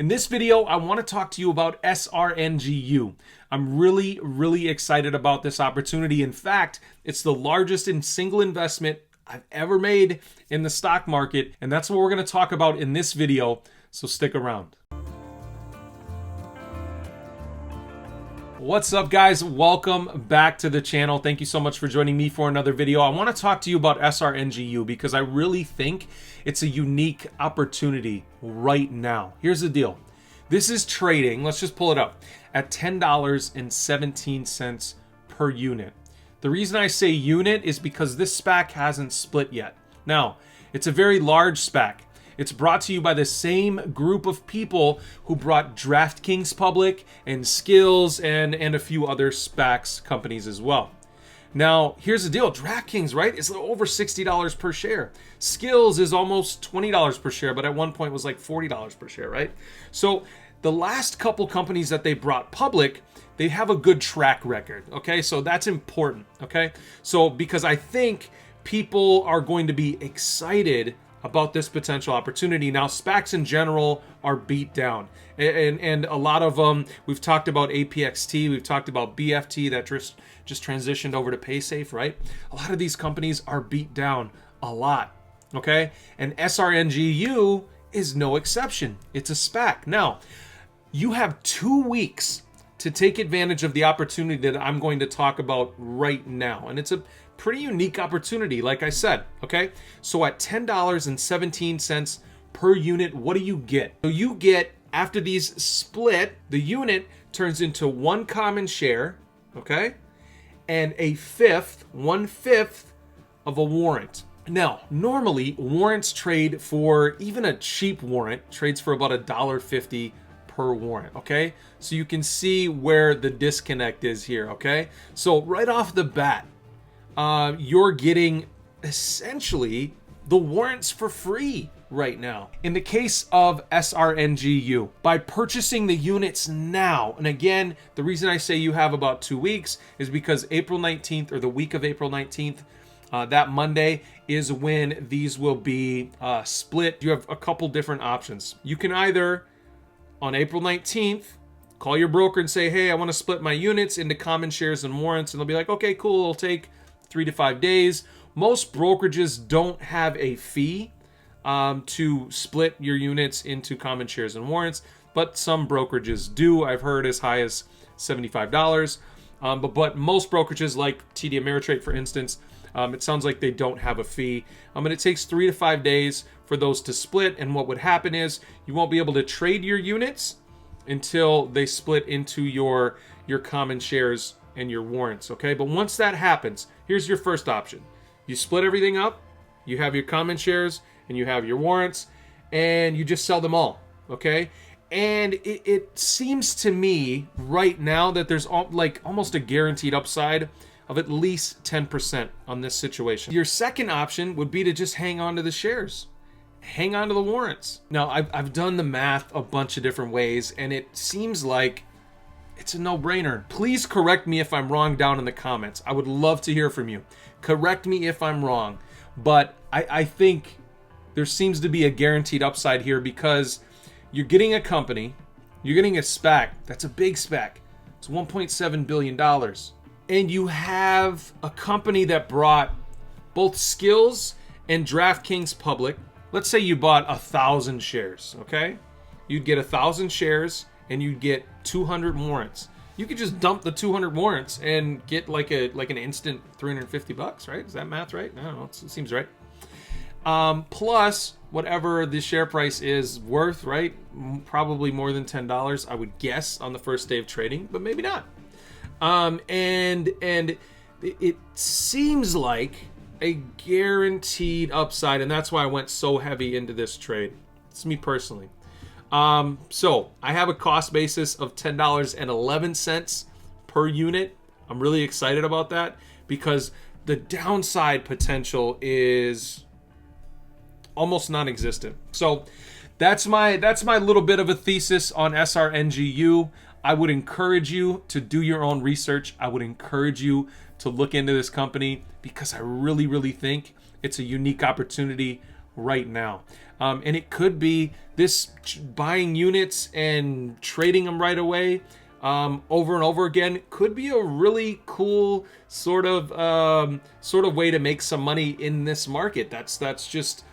In this video, I want to talk to you about SRNGU. I'm really excited about this opportunity. In fact, it's the largest in single investment I've ever made in the stock market, and that's what we're going to talk about in this video, so stick around. What's up, guys? Welcome back to the channel. Thank you so much for joining me for another video. I want to talk to you about SRNGU because I really think it's a unique opportunity right now. Here's the deal. This is trading, let's just pull it up, at $10.17 per unit. The reason I say unit is because this SPAC hasn't split yet. Now, it's a very large SPAC. It's brought to you by the same group of people who brought Draft Kings public and Skillz and a few other SPACs companies as well. Now, here's the deal. Draft Kings, right, is over $60 per share. Skillz is almost $20 per share, but at one point was like $40 per share, right? So the last couple companies that they brought public, they have a good track record, okay? So that's important, okay? So because I think people are going to be excited about this potential opportunity. Now, SPACs in general are beat down. And a lot of them, we've talked about APXT, we've talked about BFT that just transitioned over to PaySafe, right? A lot of these companies are beat down a lot, okay? And SRNGU is no exception. It's a SPAC. Now, you have 2 weeks to take advantage of the opportunity that I'm going to talk about right now. And it's a pretty unique opportunity, like I said, okay? So at $10.17 per unit, what do you get? So you get, after these split, the unit turns into one common share, okay? And one fifth of a warrant. Now, normally warrants trade for, even a cheap warrant trades for about $1.50 per warrant, okay? So you can see where the disconnect is here, okay? So right off the bat, you're getting essentially the warrants for free right now. In the case of SRNGU, by purchasing the units now, and again, the reason I say you have about 2 weeks is because April 19th, or the week of April 19th, that Monday is when these will be split. You have a couple different options. You can either, on April 19th, call your broker and say, hey, I want to split my units into common shares and warrants, and they'll be like, okay, cool, it'll take 3 to 5 days. Most brokerages don't have a fee to split your units into common shares and warrants, but some brokerages do. I've heard as high as $75. But most brokerages, like TD Ameritrade, for instance, it sounds like they don't have a fee. And it takes 3 to 5 days for those to split. And what would happen is you won't be able to trade your units until they split into your common shares and your warrants, okay? But once that happens, here's your first option. You split everything up, you have your common shares, and you have your warrants, and you just sell them all, okay? And it seems to me right now that there's like almost a guaranteed upside of at least 10% on this situation. Your second option would be to just hang on to the shares. Hang on to the warrants. Now, I've done the math a bunch of different ways, and it seems like it's a no-brainer. Please correct me if I'm wrong down in the comments. I would love to hear from you. Correct me if I'm wrong. But I think there seems to be a guaranteed upside here because you're getting a company, you're getting a SPAC. That's a big SPAC. It's $1.7 billion. And you have a company that brought both Skillz and Draft Kings public. Let's say you bought 1,000 shares, okay? You'd get 1,000 shares and you'd get 200 warrants. You could just dump the 200 warrants and get like an instant $350, right? Is that math right? I don't know. It seems right. Plus whatever the share price is worth, right? Probably more than $10, I would guess, on the first day of trading, but maybe not. And it seems like a guaranteed upside, and that's why I went so heavy into this trade. It's me personally. So I have a cost basis of $10.11 per unit. I'm really excited about that because the downside potential is almost non-existent. So that's my little bit of a thesis on SRNGU. I would encourage you to do your own research. I would encourage you to look into this company because I really think it's a unique opportunity right now. And it could be this buying units and trading them right away over and over again could be a really cool sort of way to make some money in this market. That's just,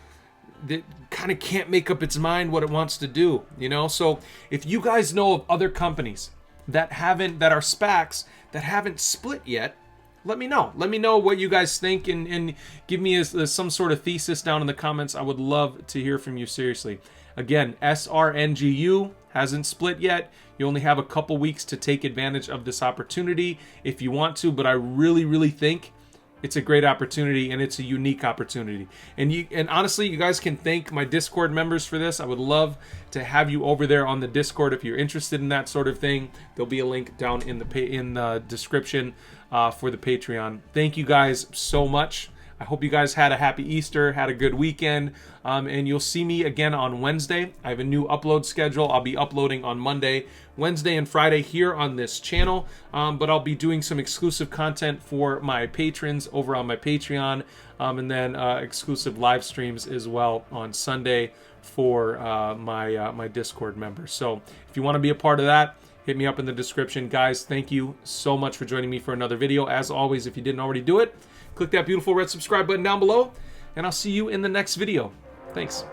that kind of can't make up its mind what it wants to do, you know? So if you guys know of other companies that are SPACs that haven't split yet, let me know. Let me know what you guys think, and give me some sort of thesis down in the comments. I would love to hear from you, seriously. Again, SRNGU hasn't split yet. You only have a couple weeks to take advantage of this opportunity if you want to, but I really, really think it's a great opportunity, and it's a unique opportunity. And honestly, you guys can thank my Discord members for this. I would love to have you over there on the Discord if you're interested in that sort of thing. There'll be a link down in the description for the Patreon. Thank you guys so much. I hope you guys had a happy Easter, had a good weekend, and you'll see me again on Wednesday. I have a new upload schedule. I'll be uploading on Monday, Wednesday, and Friday here on this channel, but I'll be doing some exclusive content for my patrons over on my Patreon, and then exclusive live streams as well on Sunday for my Discord members. So if you want to be a part of that, hit me up in the description. Guys, thank you so much for joining me for another video. As always, if you didn't already do it, click that beautiful red subscribe button down below, and I'll see you in the next video. Thanks.